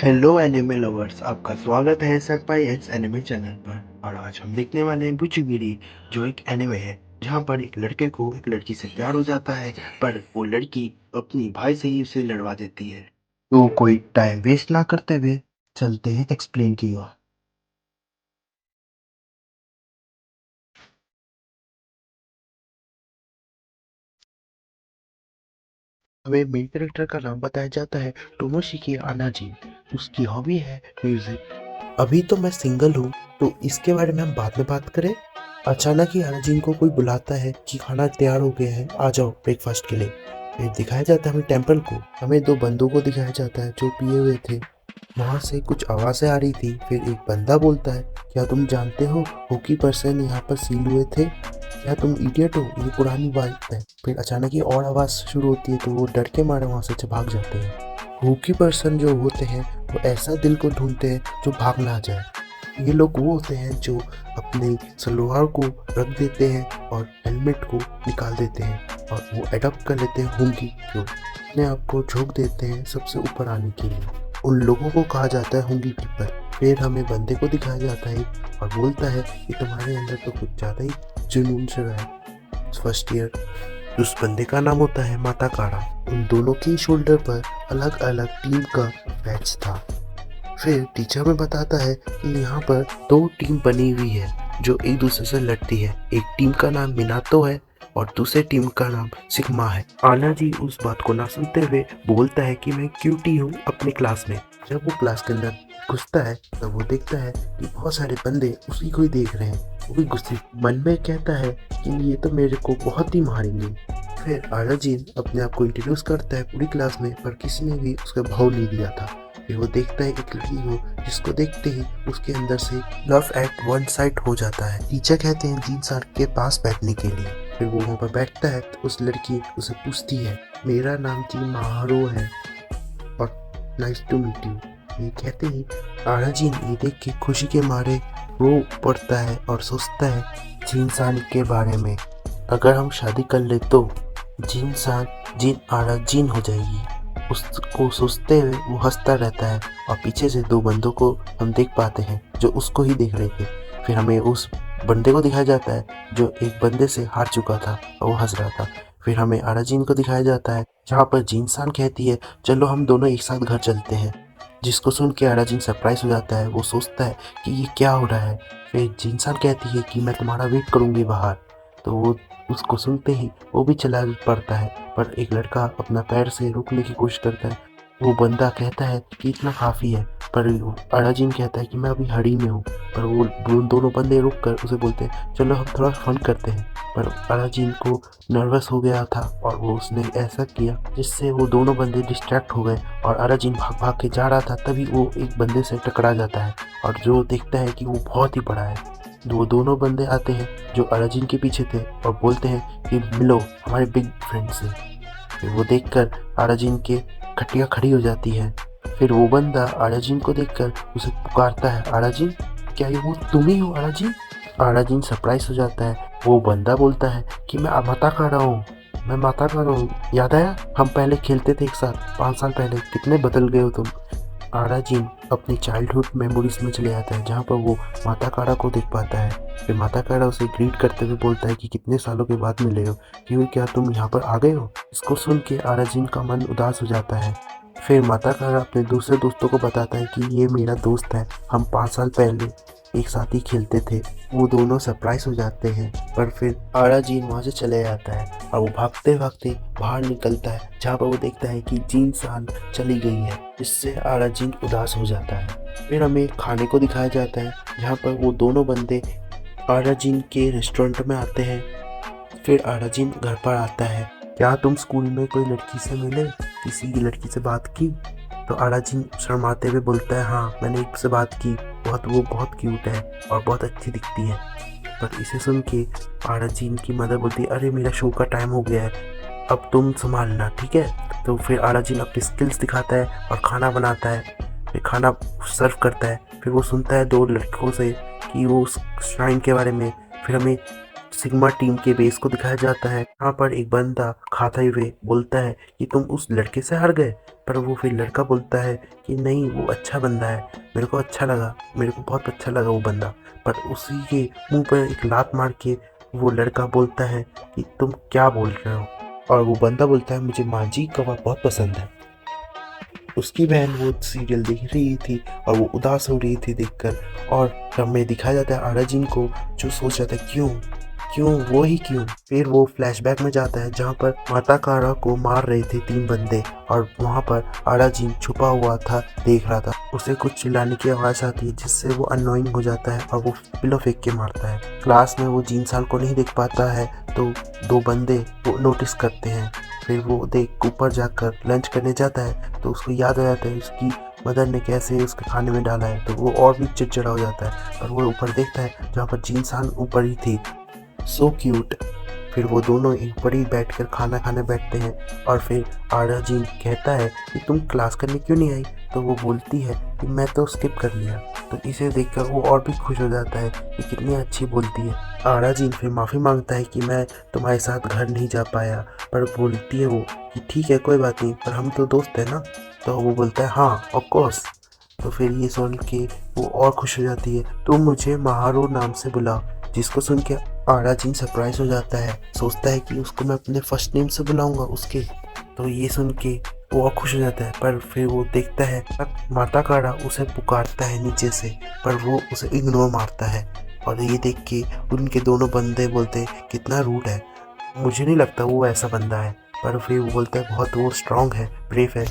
Hello anime lovers, आपका स्वागत है सकपाई एक्स एनिमे चैनल पर। और आज हम देखने वाले हैं बुचीगिरी, जो एक एनिमे है जहां पर एक लड़के को एक लड़की से प्यार हो जाता है, पर वो लड़की अपनी भाई से ही उसे लड़वा देती है। तो कोई टाइम वेस्ट ना करते हुए चलते हैं एक्सप्लेन की ओर। हमें मेन कैरेक्टर का नाम बताया जाता है टोमोशिकी अनाजी। उसकी हॉबी है म्यूजिक। अभी तो मैं सिंगल हूँ, तो इसके बारे में हम बाद में बात करें। अचानक ही अनाजिन को कोई बुलाता है कि खाना तैयार हो गया है, आ जाओ ब्रेकफास्ट के लिए। फिर दिखाया जाता है हमें टेम्पल को। हमें दो बंदों को दिखाया जाता है जो पिए हुए थे। वहां से कुछ आवाजें आ रही थी। फिर एक बंदा बोलता है, क्या तुम जानते हो हॉकी पर्सन यहाँ पर सील हुए थे? क्या तुम इडियट हो? ये पुरानी बात है। फिर अचानक ही और आवाज शुरू होती है, तो वो डर के मारे वहां से भाग जाते हैं। हॉकी पर्सन जो होते हैं वो ऐसा दिल को ढूंढते हैं जो भाग ना जाए। ये लोग वो होते हैं जो अपने सलवार को रख देते हैं और हेलमेट को निकाल देते हैं, और वो अडॉप्ट कर लेते हैं होंगी को। अपने आप को झोंक देते हैं सबसे ऊपर आने के लिए। उन लोगों को कहा जाता है होंगी पीपल। फिर हमें बंदे को दिखाया जाता है और बोलता है कि तुम्हारे अंदर तो कुछ ज़्यादा ही जुनून से रहा है। First year. उस बंदे का नाम होता है माता काड़ा। उन दोनों की शोल्डर पर अलग अलग टीम का बैच था। फिर टीचर में बताता है कि यहाँ पर दो टीम बनी हुई है जो एक दूसरे से लड़ती है। एक टीम का नाम मिनातो है और दूसरे टीम का नाम सिग्मा है। आना जी उस बात को ना सुनते हुए बोलता है कि मैं क्यूटी हूँ अपने क्लास में। जब वो क्लास के अंदर घुसता है तब वो देखता है कि बहुत सारे बंदे उसी को ही देख रहे हैं। वो भी गुस्से मन में कहता है कि ये तो मेरे को बहुत ही मारेंगे। फिर आलाजीन अपने आप को इंट्रोड्यूस करता है पूरी क्लास में, पर किसी ने भी उसका भाव नहीं दिया था। फिर वो देखता है एक लड़की को, जिसको देखते ही उसके अंदर से लव एट वन साइड हो जाता है। टीचर कहते हैं जीन सर के पास बैठने के लिए। फिर वो वहाँ पर बैठता है तो उस लड़की उसे पूछती है, मेरा नाम जी महारो है और नाइस टू मीट यू। ये कहते ही आराजीन ये देख के खुशी के मारे रो पड़ता है और सोचता है जीन सान के बारे में। अगर हम शादी कर ले तो जीन सान जीन आरा जीन हो जाएगी। उसको सोचते हुए वो हंसता रहता है और पीछे से दो बंदों को हम देख पाते हैं जो उसको ही देख रहे थे। फिर हमें उस बंदे को दिखाया जाता है जो एक बंदे से हार चुका था और वो हंस रहा था। फिर हमें आराजीन को दिखाया जाता है जहाँ पर जीनसान कहती है चलो हम दोनों एक साथ घर चलते हैं। जिसको सुन के आराजीन सरप्राइज हो जाता है। वो सोचता है कि ये क्या हो रहा है। फिर जीनसान कहती है कि मैं तुम्हारा वेट करूंगी बाहर। तो वो उसको सुनते ही वो भी चला पड़ता है, पर एक लड़का अपना पैर से रोकने की कोशिश करता है। वो बंदा कहता है कि इतना काफ़ी है, पर अलाजीन कहता है कि मैं अभी हड़ी में हूँ। पर वो दोनों बंदे रुक कर उसे बोलते हैं चलो हम थोड़ा फन करते हैं। पर अलाजीन को नर्वस हो गया था और वो उसने ऐसा किया जिससे वो दोनों बंदे डिस्ट्रैक्ट हो गए और अलाजीन भाग भाग के जा रहा था। तभी वो एक बंदे से टकरा जाता है और जो देखता है कि वो बहुत ही बड़ा है। वो दोनों बंदे आते हैं जो अलाजीन के पीछे थे और बोलते हैं कि मिलो हमारे बिग फ्रेंड से। फिर वो देखकर अलाजीन के खटिया खड़ी हो जाती है। फिर वो बंदा अलाजीन को देखकर उसे पुकारता है, अलाजीन क्या ये वो तुम ही हो अलाजीन? अलाजीन सरप्राइज हो जाता है। वो बंदा बोलता है कि मैं माता खा रहा हूँ, मैं माता खा रहा हूँ। याद आया हम पहले खेलते थे एक साथ 5 साल पहले, कितने बदल गए हो तुम। आराजीन अपनी चाइल्डहुड मेमोरीज में चले जाता है जहाँ पर वो माता काड़ा को देख पाता है। फिर माता काड़ा उसे ग्रीट करते हुए बोलता है कि कितने सालों के बाद मिले हो, क्यों क्या तुम यहाँ पर आ गए हो? इसको सुन के आराजीन का मन उदास हो जाता है। फिर माता काड़ा अपने दूसरे दोस्तों को बताता है कि ये मेरा दोस्त है, हम 5 साल पहले एक साथ ही खेलते थे। वो दोनों सरप्राइज हो जाते हैं, पर फिर आराजीन वहाँ से चले जाता है और वो भागते भागते बाहर निकलता है जहाँ पर वो देखता है कि जीन सान चली गई है, जिससे आराजीन उदास हो जाता है। फिर हमें खाने को दिखाया जाता है जहाँ पर वो दोनों बंदे आराजीन के रेस्टोरेंट में आते हैं। फिर आराजीन घर पर आता है, क्या तुम स्कूल में कोई लड़की से मिले, किसी की लड़की से बात की? तो आराजीन शर्माते हुए बोलता है, हाँ मैंने एक से बात की, वो बहुत क्यूट है और बहुत अच्छी दिखती है। पर इसे सुन के आराजीन की मदर बोलती है, अरे मेरा शो का टाइम हो गया है, अब तुम संभालना, ठीक है? तो फिर आराजीन अपनी स्किल्स दिखाता है और खाना बनाता है। फिर खाना सर्व करता है। फिर वो सुनता है दो लड़कों से कि वो उस श्राइन के बारे में। फिर हमें सिग्मा टीम के बेस को दिखाया जाता है। यहाँ पर एक बंदा खाते हुए बोलता है कि तुम उस लड़के से हार गए, पर वो फिर लड़का बोलता है कि नहीं, वो अच्छा बंदा है, मेरे को अच्छा लगा, मेरे को बहुत अच्छा लगा वो बंदा। पर उसी के मुंह पर एक लात मार के वो लड़का बोलता है कि तुम क्या बोल रहे हो, और वो बंदा बोलता है मुझे मांझी कौवा बहुत पसंद है। उसकी बहन वो सीरियल देख रही थी और वो उदास हो रही थी देखकर, और हमें दिखाया जाता है आराजिन को जो सोच रहा था क्यों क्यों वो ही क्यों। फिर वो फ्लैशबैक में जाता है जहाँ पर माता कारा को मार रहे थे 3 बंदे, और वहाँ पर आराजिन छुपा हुआ था देख रहा था। उसे कुछ चिल्लाने की आवाज़ आती है जिससे वो अननोइंग हो जाता है और वो पिलो फेंक के मारता है। क्लास में वो जीन साल को नहीं देख पाता है तो 2 बंदे वो नोटिस करते हैं। फिर वो देख ऊपर जाकर लंच करने जाता है तो उसको याद आ जाता है उसकी मदर ने कैसे उसके खाने में डाला है, तो वो और भी चिड़चिड़ा हो जाता है। और वो ऊपर देखता है जहाँ पर जीन सान ऊपर ही थी, सो क्यूट। फिर वो दोनों एक पर ही बैठकर खाना खाने बैठते हैं और फिर आराजिन कहता है कि तुम क्लास करने क्यों नहीं आई, तो वो बोलती है कि मैं तो स्किप कर लिया। तो इसे देखकर वो और भी खुश हो जाता है कि कितनी अच्छी बोलती है। आराजिन फिर माफ़ी मांगता है कि मैं तुम्हारे साथ घर नहीं जा पाया, पर बोलती है वो कि ठीक है कोई बात नहीं, पर हम तो दोस्त हैं ना। तो वो बोलता है हाँ ऑफ कोर्स। तो फिर ये सुन के वो और खुश हो जाती है, तुम मुझे महारो नाम से बुलाओ। जिसको सुन के आराजिन सरप्राइज हो जाता है, सोचता है कि उसको मैं अपने फर्स्ट नेम से बुलाऊंगा उसके। तो ये सुन के वो और खुश हो जाता है, पर फिर वो देखता है माता काड़ा उसे पुकारता है नीचे से, पर वो उसे इग्नोर मारता है। और ये देख के उनके दोनों बंदे बोलते हैं कितना रूड है, मुझे नहीं लगता वो ऐसा बंदा है। पर फिर वो बोलता है बहुत वो स्ट्रांग है, ब्रेव है,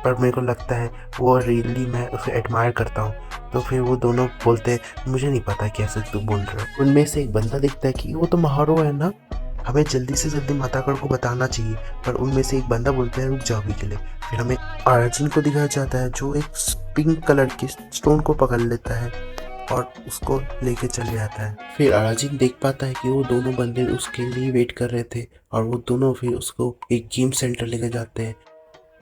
पर मेरे को लगता है वो रियली मैं उसे एडमायर करता हूँ। तो फिर वो दोनों बोलते हैं मुझे नहीं पता कैसे तू बोल रहा है। उनमें से एक बंदा दिखता है कि वो तो महारो है ना, हमें जल्दी से जल्दी माताकड़ को बताना चाहिए। पर उनमें से एक बंदा बोलता है रुक जाओ अभी के लिए। फिर हमें आराजिन को दिखाया जाता है जो एक पिंक कलर के स्टोन को पकड़ लेता है और उसको लेके चले जाता है। फिर आराजिन देख पाता है कि वो दोनों बंदे उसके लिए वेट कर रहे थे और वो दोनों फिर उसको एक गेम सेंटर लेके जाते हैं।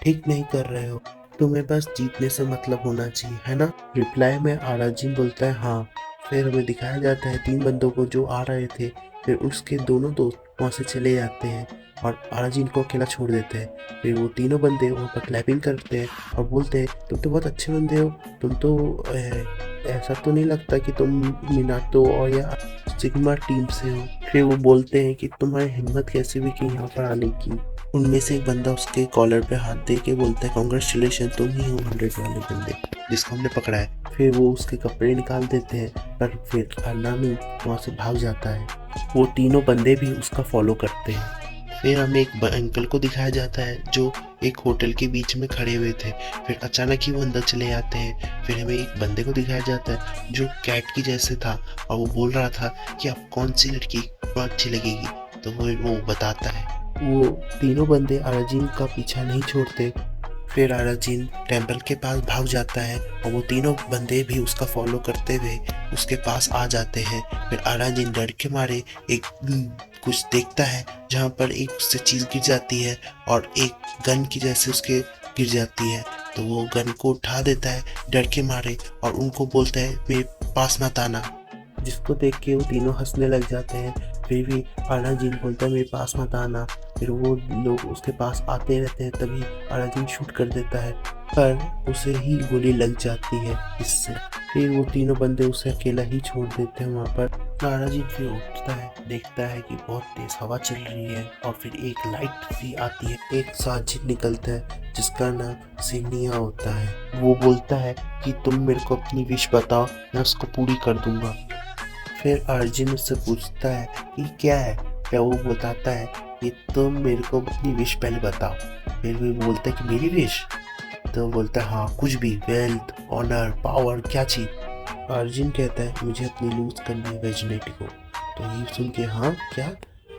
ठीक नहीं कर रहे हो, तुम्हें बस जीतने से मतलब होना चाहिए है ना। रिप्लाई में आराजिन बोलता है हाँ। फिर हमें दिखाया जाता है 3 बंदों को जो आ रहे थे, फिर उसके दोनों दोस्त वहाँ से चले जाते हैं और आराजिन को अकेला छोड़ देते हैं। फिर वो तीनों बंदे वहाँ पर क्लैपिंग करते हैं और बोलते हैं तुम तो बहुत अच्छे बंदे हो, तुम तो ऐसा तो नहीं लगता कि तुम मिनाटो और या सिग्मा टीम से हो। फिर वो बोलते हैं कि तुम्हारी हिम्मत कैसे हुई कि यहाँ पर आने की। उनमें से एक बंदा उसके कॉलर पे हाथ दे के बोलता है कांग्रेचुलेशन, तुम ही हो 100 वाले बंदे जिसको हमने पकड़ा है। फिर वो उसके कपड़े निकाल देते हैं, पर फिर अनामी वहाँ से भाग जाता है। वो तीनों बंदे भी उसका फॉलो करते हैं। फिर हमें एक अंकल को दिखाया जाता है जो एक होटल के बीच में खड़े हुए थे। फिर अचानक ही वो अंदर चले जाते हैं। फिर हमें एक बंदे को दिखाया जाता है जो कैट की जैसे था और वो बोल रहा था कि अब कौन सी लड़की बहुत अच्छी लगेगी, तो वो बताता है। वो तीनों बंदे आराजिन का पीछा नहीं छोड़ते। फिर आराजिन टेंपल के पास भाग जाता है और वो तीनों बंदे भी उसका फॉलो करते हुए उसके पास आ जाते हैं। फिर आराजिन डर के मारे एक कुछ देखता है जहाँ पर एक उससे चीज़ गिर जाती है और एक गन की जैसे उसके गिर जाती है। तो वो गन को उठा देता है डर के मारे और उनको बोलता है मेरे पास मत आना, जिसको देख के वो तीनों हंसने लग जाते हैं। फिर भी आराजिन बोलता है मेरे पास मत आना। फिर वो लोग उसके पास आते रहते हैं, तभी आराजिन शूट कर देता है, पर उसे ही गोली लग जाती है इससे। फिर वो तीनों बंदे उसे अकेला ही छोड़ देते हैं वहाँ पर। आराजिन फिर उठता है, देखता है कि बहुत तेज हवा चल रही है और फिर एक लाइट सी आती है। एक साजिद निकलता है जिसका नाम सिनिया होता है। वो बोलता है कि तुम मेरे को अपनी विश बताओ, मैं उसको पूरी कर दूंगा। फिर अर्जुन उससे पूछता है कि क्या है, क्या वो बताता है कि तुम मेरे को अपनी विश पहले बताओ। फिर वो बोलता है कि मेरी विश, तो बोलता है हाँ कुछ भी, वेल्थ ऑनर पावर क्या चीज। अर्जुन कहता है मुझे अपनी लूज करनी है वेजिनेटी को। तो ये सुन के हाँ क्या,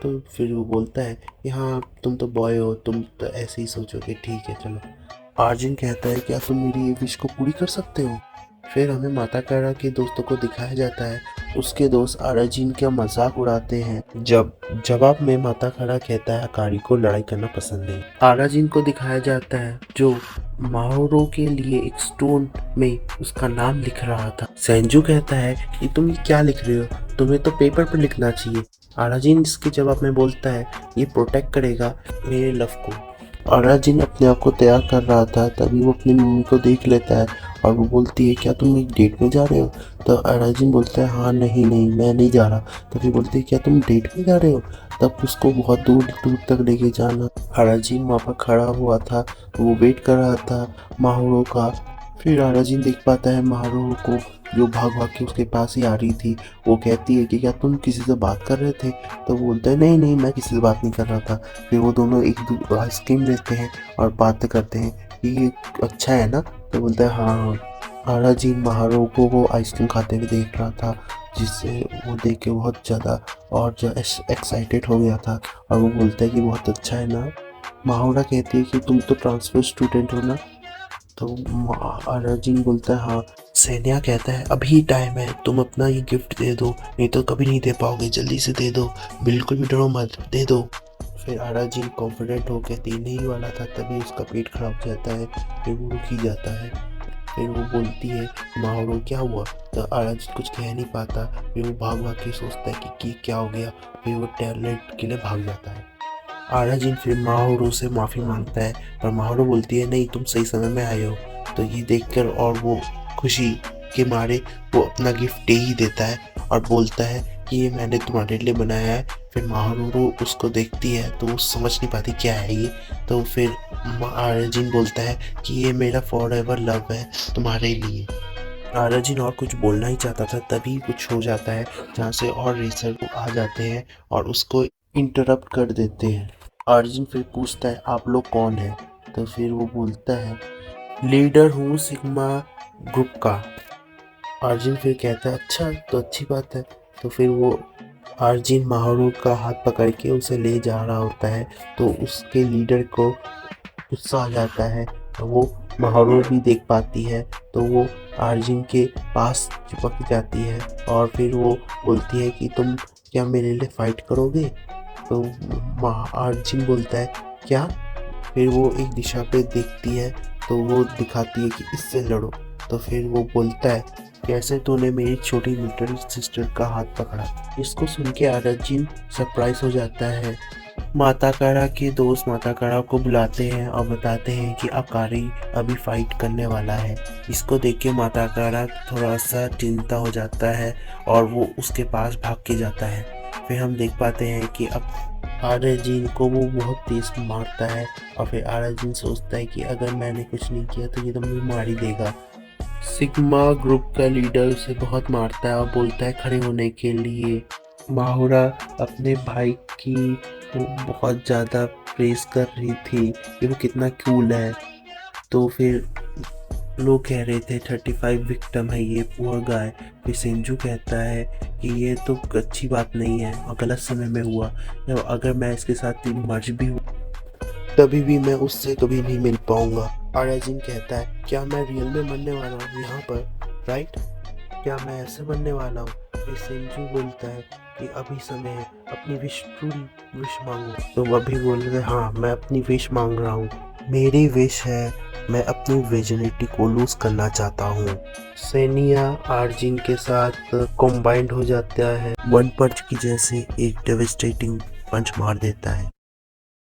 तो फिर वो बोलता है कि हाँ तुम तो बॉय हो, तुम तो ऐसे ही सोचोगे, ठीक है चलो। अर्जुन कहता है क्या तुम मेरी ये विश को पूरी कर सकते हो। फिर हमें माता कारा के दोस्तों को दिखाया जाता है। उसके दोस्त आराजिन का मजाक उड़ाते हैं। जब जवाब में माता कारा कहता है अकारी को लड़ाई करना पसंद नहीं। आराजिन को दिखाया जाता है जो माहोरो के लिए एक स्टोन में उसका नाम लिख रहा था। सेंजू कहता है कि तुम ये क्या लिख रहे हो, तुम्हें तो पेपर पर लिखना चाहिए। अराजीन इसके जवाब में बोलता है ये प्रोटेक्ट करेगा मेरे लव को। अराजीन अपने आप को तैयार कर रहा था, तभी वो अपनी मम्मी को देख लेता है और वो बोलती है क्या तुम एक डेट में जा रहे हो? तो अराजीन बोलता है हाँ नहीं नहीं मैं नहीं जा रहा। तभी बोलती है क्या तुम डेट में जा रहे हो? तब उसको बहुत दूर दूर तक लेके जाना। अराजीन वहाँ पर खड़ा हुआ था, वो वेट कर रहा था माहौरो का। फिर अराजीन देख पाता है माहौरो को जो भाग भाग के उसके पास ही आ रही थी। वो कहती है कि क्या तुम किसी से बात कर रहे थे? तो वो बोलता है नहीं नहीं मैं किसी से बात नहीं कर रहा था। फिर वो दोनों एक आइसक्रीम लेते हैं और बात करते हैं कि ये अच्छा है ना? तो बोलता है हाँ हाँ। अराजीन माहौरो को वो आइसक्रीम खाते हुए देख रहा था, जिससे वो देख के बहुत ज़्यादा और एक्साइटेड हो गया था और वो बोलता है कि बहुत अच्छा है ना। माहौरा कहती है कि तुम तो ट्रांसफर स्टूडेंट हो ना? तो अराजीन बोलता है हाँ। सेनिया कहता है अभी टाइम है, तुम अपना ये गिफ्ट दे दो, नहीं तो कभी नहीं दे पाओगे, जल्दी से दे दो, बिल्कुल भी डरो मत, दे दो। फिर अराजीन कॉन्फिडेंट होकर देने ही वाला था, तभी उसका पेट खराब हो जाता है। फिर वो रुक ही जाता है। फिर वो बोलती है माहौरो क्या हुआ? तो अराजीन कुछ कह नहीं पाता। फिर वो भाग भाग के सोचता है कि क्या हो गया। फिर वो टैलेंट के लिए भाग जाता है। अराजीन फिर माहौरो से माफ़ी मांगता है, पर माहौरो बोलती है नहीं तुम सही समय में आए हो। तो ये देखकर और वो खुशी के मारे वो अपना गिफ्ट दे ही देता है और बोलता है कि ये मैंने तुम्हारे लिए बनाया है। फिर माहौरो उसको देखती है तो वो समझ नहीं पाती क्या है ये। तो फिर अराजीन बोलता है कि ये मेरा फॉरएवर लव है तुम्हारे लिए। अराजीन और कुछ बोलना ही चाहता था, तभी कुछ हो जाता है जहाँ से और रेसर आ जाते हैं और उसको इंटरप्ट कर देते हैं। अर्जुन फिर पूछता है आप लोग कौन हैं? तो फिर वो बोलता है लीडर हूँ सिग्मा ग्रुप का। अर्जुन फिर कहता है अच्छा तो अच्छी बात है। तो फिर वो अर्जुन माहौरो का हाथ पकड़ के उसे ले जा रहा होता है, तो उसके लीडर को गुस्सा आ जाता है। तो वो माहौरो भी देख पाती है, तो वो अर्जुन के पास चिपक जाती है और फिर वो बोलती है कि तुम क्या मेरे लिए फाइट करोगे? तो अर्जुन बोलता है क्या? फिर वो एक दिशा पे देखती है, तो वो दिखाती है कि इससे लड़ो। तो फिर वो बोलता है कैसे तूने मेरी छोटी लिटिल सिस्टर का हाथ पकड़ा? इसको सुन के अर्जुन सरप्राइज हो जाता है। माता कारा के दोस्त माता कारा को बुलाते हैं और बताते हैं कि अकारी अभी फाइट करने वाला है। इसको देख के माता कारा थोड़ा सा चिंता हो जाता है और वो उसके पास भाग के जाता है। फिर हम देख पाते हैं कि अब अराजीन को वो बहुत तेज मारता है और फिर अराजीन सोचता है कि अगर मैंने कुछ नहीं किया तो ये तो मुझे मार ही देगा। सिग्मा ग्रुप का लीडर उसे बहुत मारता है और बोलता है खड़े होने के लिए। माहुरा अपने भाई की वो बहुत ज़्यादा प्रेस कर रही थी कि वो कितना कूल है। तो फिर लोग कह रहे थे 35 विक्टिम है ये पुअर गाय। फिर सेंजू कहता है कि ये तो अच्छी बात नहीं है और गलत समय में हुआ, जब अगर मैं इसके साथ मर्ज भी हूँ तभी भी मैं उससे कभी नहीं मिल पाऊंगा। अराजीन कहता है क्या मैं रियल में मरने वाला हूँ यहाँ पर, राइट? क्या मैं ऐसे बनने वाला हूँ? फिर सेंजू बोलता है कि अभी समय है, अपनी विश पूरी विश मांगो। तो वो अभी बोल रहे हाँ मैं अपनी विश मांग रहा हूँ। मेरी विश है मैं अपनी वर्जिनिटी को लूज करना चाहता हूँ। सेनिया आर्जिन के साथ कॉम्बाइंड हो जाता है, वन पंच की जैसे एक डेविस्टेटिंग पंच मार देता है।